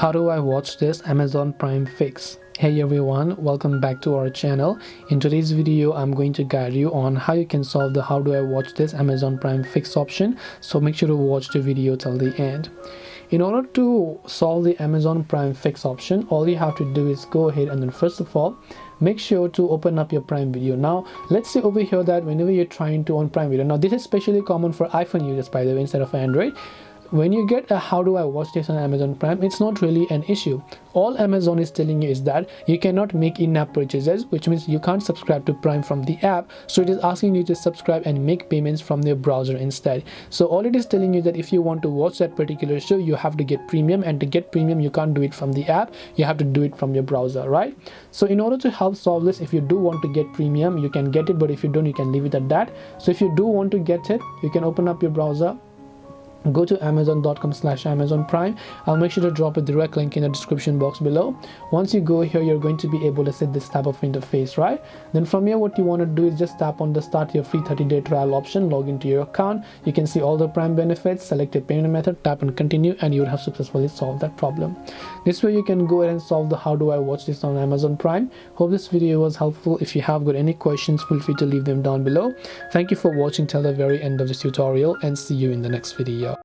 How do I watch this Amazon Prime fix? Hey everyone, welcome back to our channel. In today's video I'm going to guide you on how you can solve the how do I watch this Amazon Prime fix option, so make sure to watch the video till the end. In order to solve the Amazon Prime fix option, all you have to do is go ahead and then first of all make sure to open up your Prime Video. Now let's say over here that whenever you're trying to own Prime Video, now this is especially common for iPhone users by the way instead of Android. When you get a how do I watch this on Amazon Prime, it's not really an issue. All Amazon is telling you is that you cannot make in-app purchases, which means you can't subscribe to Prime from the app, so it is asking you to subscribe and make payments from your browser instead. So all it is telling you that if you want to watch that particular show, you have to get premium, and to get premium you can't do it from the app, you have to do it from your browser, right? So in order to help solve this, if you do want to get premium you can get it, but if you don't you can leave it at that. So if you do want to get it, you can open up your browser, go to amazon.com/Amazon Prime. I'll make sure to drop a direct link in the description box below. Once you go here, you're going to be able to see this type of interface, right? Then from here what you want to do is just tap on the start your free 30-day trial option, log into your account. You can see all the Prime benefits, select a payment method, tap on continue, and you would have successfully solved that problem. This way you can go ahead and solve the how do I watch this on Amazon Prime. Hope this video was helpful. If you have got any questions, feel free to leave them down below. Thank you for watching till the very end of this tutorial, and see you in the next video.